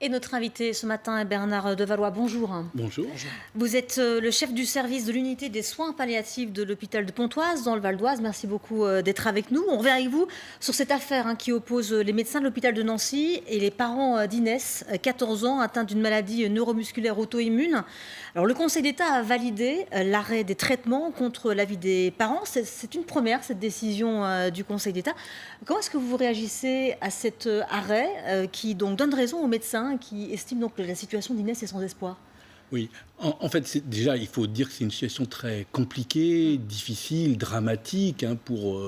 Et notre invité ce matin est Bernard Devalois. Bonjour. Bonjour. Vous êtes le chef du service de l'unité des soins palliatifs de l'hôpital de Pontoise, dans le Val d'Oise. Merci beaucoup d'être avec nous. On revient avec vous sur cette affaire qui oppose les médecins de l'hôpital de Nancy et les parents d'Inès, 14 ans, atteinte d'une maladie neuromusculaire auto-immune. Alors, le Conseil d'État a validé l'arrêt des traitements contre l'avis des parents. C'est une première, cette décision du Conseil d'État. Comment est-ce que vous réagissez à cet arrêt qui donc donne raison aux médecins qui estiment donc que la situation d'Inès est sans espoir? Oui, en fait, déjà, il faut dire que c'est une situation très compliquée, difficile, dramatique pour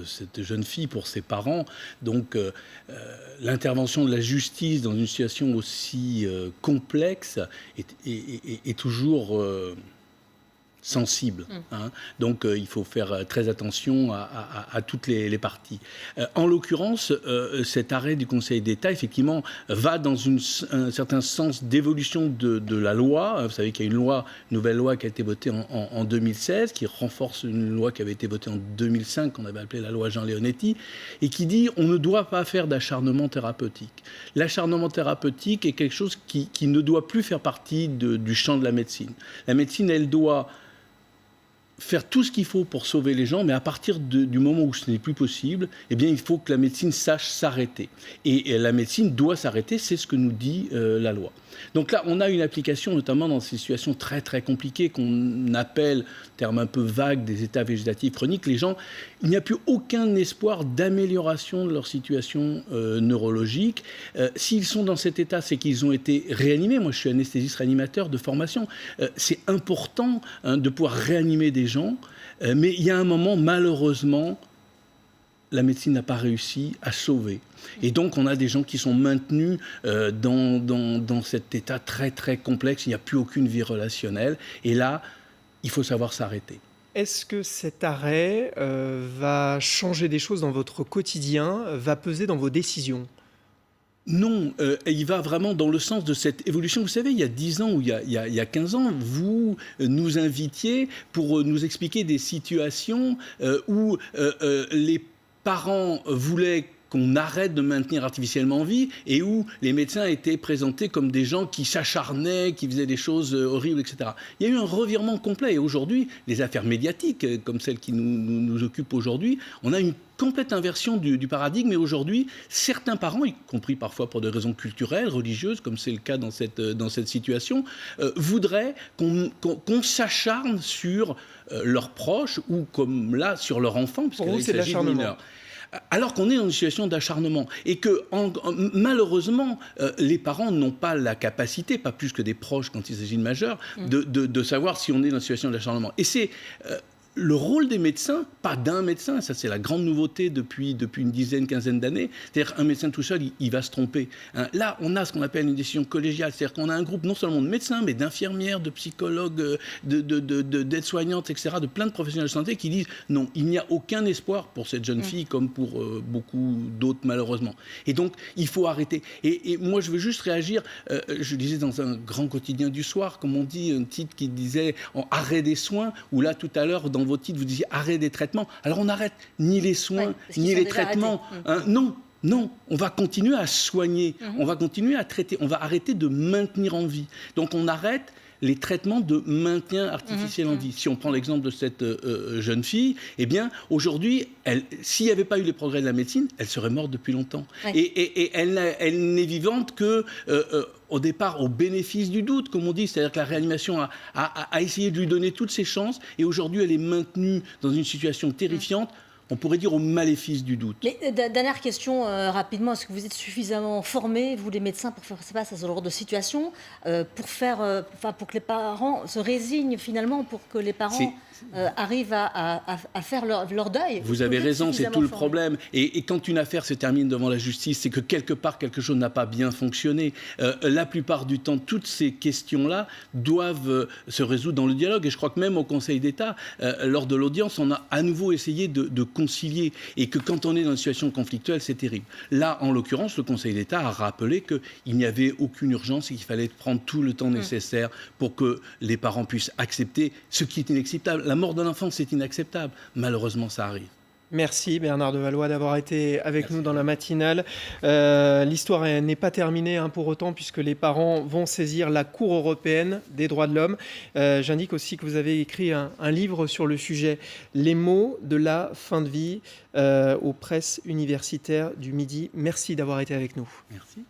cette jeune fille, pour ses parents. Donc, l'intervention de la justice dans une situation aussi complexe est toujours sensible. Donc, il faut faire très attention à toutes les parties. En l'occurrence, cet arrêt du Conseil d'État, effectivement, va dans un certain sens d'évolution de la loi. Vous savez qu'il y a une nouvelle loi qui a été votée en 2016, qui renforce une loi qui avait été votée en 2005, qu'on avait appelée la loi Jean Leonetti, et qui dit on ne doit pas faire d'acharnement thérapeutique. L'acharnement thérapeutique est quelque chose qui ne doit plus faire partie du champ de la médecine. La médecine, elle doit faire tout ce qu'il faut pour sauver les gens, mais à partir du moment où ce n'est plus possible, eh bien, il faut que la médecine sache s'arrêter. Et la médecine doit s'arrêter, c'est ce que nous dit la loi. Donc là, on a une application, notamment dans ces situations très, très compliquées, qu'on appelle, terme un peu vague, des états végétatifs chroniques. Les gens, il n'y a plus aucun espoir d'amélioration de leur situation neurologique. S'ils sont dans cet état, c'est qu'ils ont été réanimés. Moi, je suis anesthésiste réanimateur de formation. C'est important de pouvoir réanimer des gens, mais il y a un moment, malheureusement, la médecine n'a pas réussi à sauver. Et donc, on a des gens qui sont maintenus dans cet état très, très complexe. Il n'y a plus aucune vie relationnelle. Et là, il faut savoir s'arrêter. Est-ce que cet arrêt va changer des choses dans votre quotidien, va peser dans vos décisions ? Non, il va vraiment dans le sens de cette évolution. Vous savez, il y a 10 ans ou il y a 15 ans, vous nous invitiez pour nous expliquer des situations où les parents voulaient qu'on arrête de maintenir artificiellement en vie et où les médecins étaient présentés comme des gens qui s'acharnaient, qui faisaient des choses horribles, etc. Il y a eu un revirement complet. Et aujourd'hui, les affaires médiatiques, comme celles qui nous occupent aujourd'hui, on a une complète inversion du paradigme. Et aujourd'hui, certains parents, y compris parfois pour des raisons culturelles, religieuses, comme c'est le cas dans cette situation, voudraient qu'on s'acharne sur leurs proches ou, comme là, sur leur enfant, Pour vous, c'est de l'acharnement. Alors qu'on est dans une situation d'acharnement et que, malheureusement, les parents n'ont pas la capacité, pas plus que des proches quand il s'agit de majeurs, de savoir si on est dans une situation d'acharnement. Et c'est le rôle des médecins, pas d'un médecin, ça c'est la grande nouveauté depuis une dizaine, quinzaine d'années, c'est-à-dire un médecin tout seul, il va se tromper. Là, on a ce qu'on appelle une décision collégiale, c'est-à-dire qu'on a un groupe non seulement de médecins, mais d'infirmières, de psychologues, d'aides-soignantes, etc., de plein de professionnels de santé qui disent non, il n'y a aucun espoir pour cette jeune fille comme pour beaucoup d'autres malheureusement. Et donc, il faut arrêter. Et moi, je veux juste réagir, je lisais dans un grand quotidien du soir, comme on dit, un titre qui disait « Arrêt des soins », où là, tout à l'heure, dans vos titres, vous disiez arrêt des traitements. Alors on n'arrête ni les soins, ni les traitements. Non, on va continuer à soigner, on va continuer à traiter, on va arrêter de maintenir en vie. Donc on arrête les traitements de maintien artificiel en vie. Si on prend l'exemple de cette jeune fille, eh bien, aujourd'hui, s'il n'y avait pas eu les progrès de la médecine, elle serait morte depuis longtemps. Et elle n'est vivante que... au départ, au bénéfice du doute, comme on dit, c'est-à-dire que la réanimation a essayé de lui donner toutes ses chances, et aujourd'hui, elle est maintenue dans une situation terrifiante, on pourrait dire au maléfice du doute. Mais dernière question, rapidement, est-ce que vous êtes suffisamment formés, vous les médecins, pour faire face à ce genre de situation, pour que les parents se résignent finalement, pour que les parents arrivent à faire leur deuil? Vous avez raison, c'est tout le problème. Et quand une affaire se termine devant la justice, c'est que quelque part, quelque chose n'a pas bien fonctionné. La plupart du temps, toutes ces questions-là doivent se résoudre dans le dialogue. Et je crois que même au Conseil d'État, lors de l'audience, on a à nouveau essayé de concilier. Et que quand on est dans une situation conflictuelle, c'est terrible. Là, en l'occurrence, le Conseil d'État a rappelé qu'il n'y avait aucune urgence et qu'il fallait prendre tout le temps nécessaire pour que les parents puissent accepter ce qui est inacceptable. La mort d'un enfant, c'est inacceptable. Malheureusement, ça arrive. Merci Bernard de Valois d'avoir été avec nous dans la matinale. L'histoire n'est pas terminée pour autant, puisque les parents vont saisir la Cour européenne des droits de l'homme. J'indique aussi que vous avez écrit un livre sur le sujet, Les mots de la fin de vie, aux presses universitaires du Midi. Merci d'avoir été avec nous. Merci.